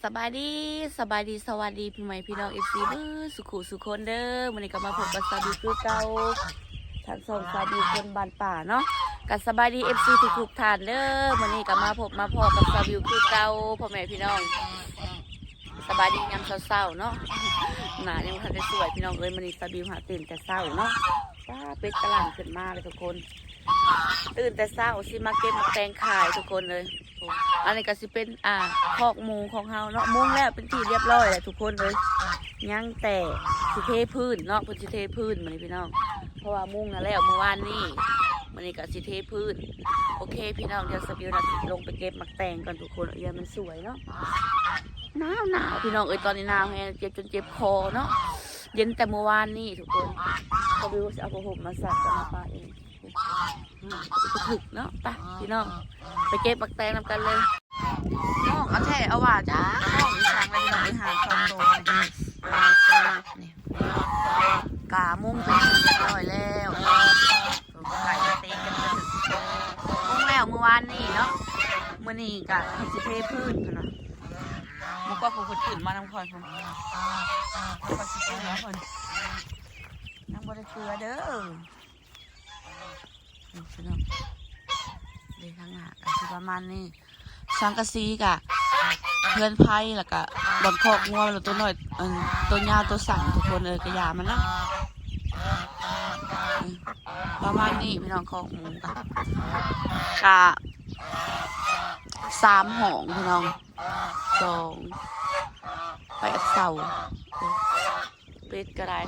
สบายดีสบายดีสวัสดีพี่ใหม่พี่น้องFCเด้อสุขุสุคนเด้อวันนี้ก็มาพบกับซาบิคือเก่าทางส่งซาบิคนบ้านป่าเนาะกับสบายดีFCทุกท่านเด้อวันนี้ก็มาพบมาพอกับซาบิคือเก่าพ่อแม่พี่น้องสบายดียามเช้าๆเนาะหน้ายังทันได้สวยพี่น้องเอ้ยวันนี้ซาบิหาตื่นแต่เช้าเนาะว้าเป็ดกระหล่ำขึ้นมาเลยทุกคนตื่นแต่เช้าสิมาเก็บมาแตงขายทุกคนเลยอันนี้ก็สิเป็นคอกหมูของเฮาเนาะมุ้งแล้วเป็นที่เรียบร้อยแล้วทุกคนเลยยังแต่สิเทพื้นเนาะเพิ่นสิเทพื้นมื้อนี้พี่น้องเพราะว่ามุ้งน่ะแล้วเมื่อวานนี้มื้อนี้ก็สิเทพื้นโอเคพี่น้องเดี๋ยวสบิวน่ะสิลงไปเก็บมักแตงก่อนทุกคนเดี๋ยวมันสวยเนาะหนาวพี่น้องเอ้ยตอนนี้หนาวแฮงเจ็บจนเจ็บคอเนาะเย็นแต่เมื่อวานนี้ทุกคนสบิวจะเอาผ้าห่มมาซักกับมาปาเองไปถึกเนาะไปพี่น้องไปเก็บมักแตงนำกันเลยน้องเอาแท้เอาว่าจ้าน้องอีสานไปพี่น้องไปหาคอนโดนี่กามุ่งเป็นเรียบร้อยแล้วไข่เต็มกันเลยมุ่งแล้วเมื่อวานนี้เนาะเมื่อนี้กะสิเทพื้นนะมุกก็คนอื่นมาทำคอยคนสิเทแล้วคนนั่งบริเกลือเด้อพี่น้องเลยทั้งหน้าคือประมาณนี้สังกะสีกะเพื่อนไพ่แล้วก็บนคอกงัวแล้วตัวน้อยตัวยาวตัวสั่งทุกคนเลยกระยามันนะประมาณนี้พี่น้องคอกหมูกะ3ห้องพี่น้อง2 8 เสาเป็ดก็ได้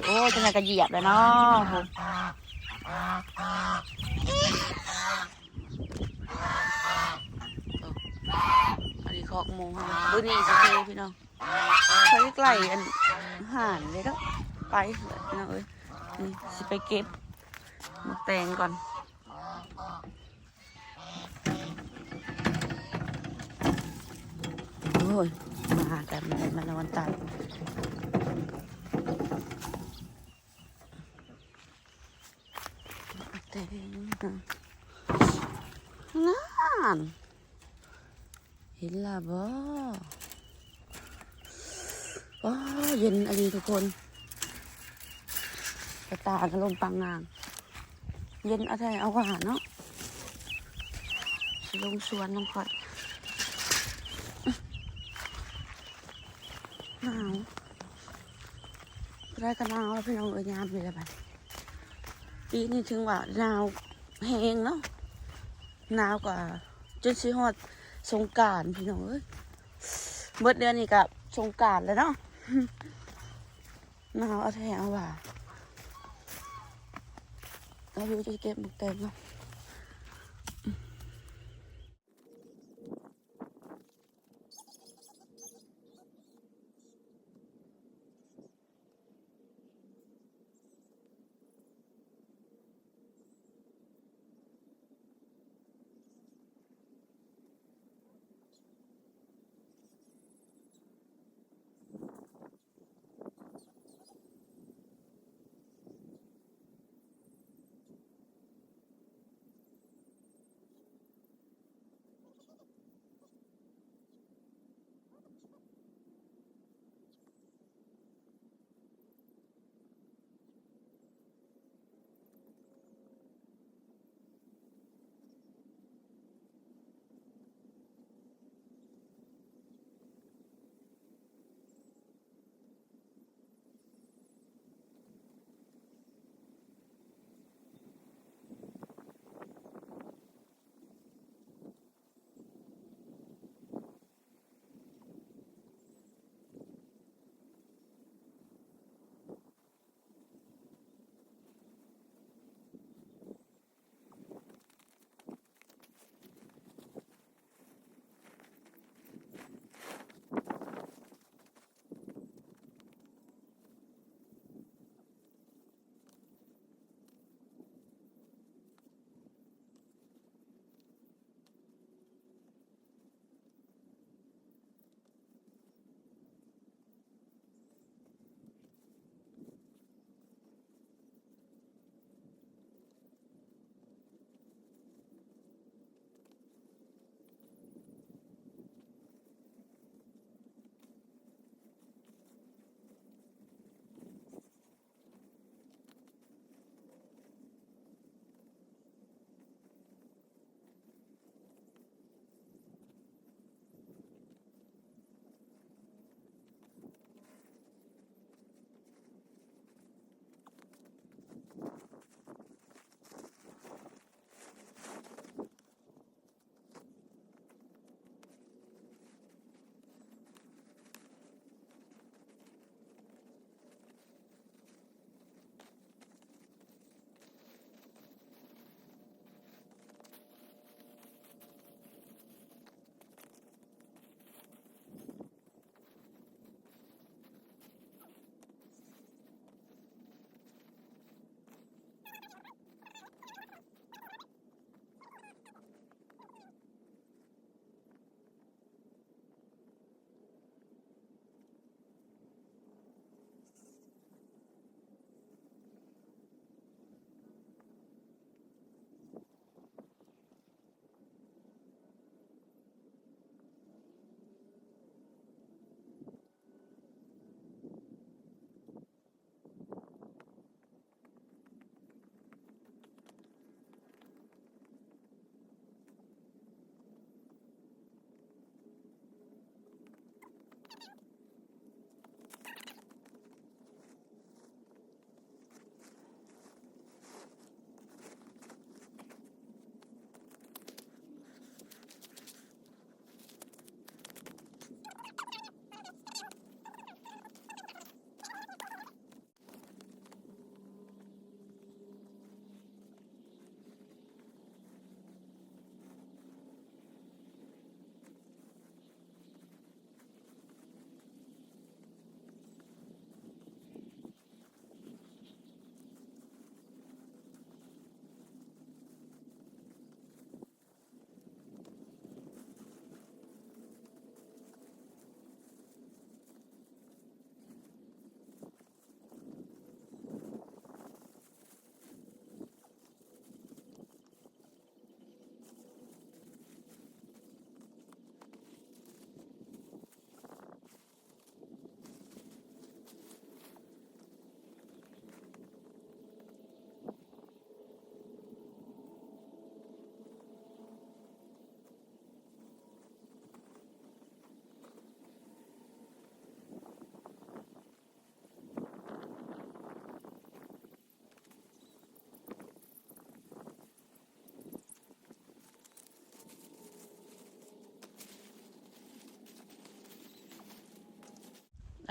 โอ้จะไงกระเหยียบเลยเนาะอันนี้คอกหมูบุนี่สิเทพี่น้องใช้ไกลอันห่านเลยก็ไปพี่น้องเอ้ยนี่สิไปเก็บมาแตงก่อนโอ้ยมากันมันละวันตัดแตงนั่นเห็นละบ่ว้าเย็นอะไรทุกคนกระตากระลมปังงานเย็นอะไรเอาหวานเนาะสิลงสวนน้ำก่อนหนาวได้กันหนาวแล้วพี่น้องยามเลยละบัดปีนี้ถึงว่าหนาวแห้งเนาะหนาวกว่าจนสิฮอดสงกรานต์พี่น้องเอ้ยเบิดเดือนนี้กับสงกรานต์แล้วเนาะหนาวเอาแท้เอาว่าเราอยู่จะเก็บหมกเต็มเนาะ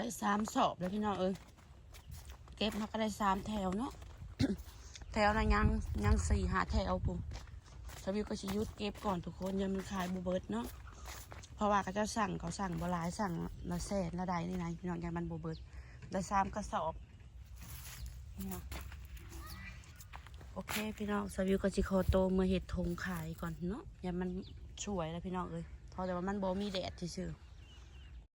ได้3 สอบแล้วพี่น้องเก็บมาก็ได้3 แถวเนาะ แถวนะยัง4-5 แถวปุ๊บสวิวก็ชิยุดเก็บก่อนทุกคนยังมันขายบูเบิร์ดเนาะเพราะว่าเขาสั่งบหลายสั่งละแสนละใดนี่นะพี่น้องยังมันบูเบิร์ดได้3 กระสอบนี่เนาะโอเคพี่น้องสวิวก็ชิโคโตเมื่อเห็ดทงขายก่อนเนาะยังมันช่วยแล้วพี่น้องเพราะแต่ว่ามันบ่มีแดดเฉยๆ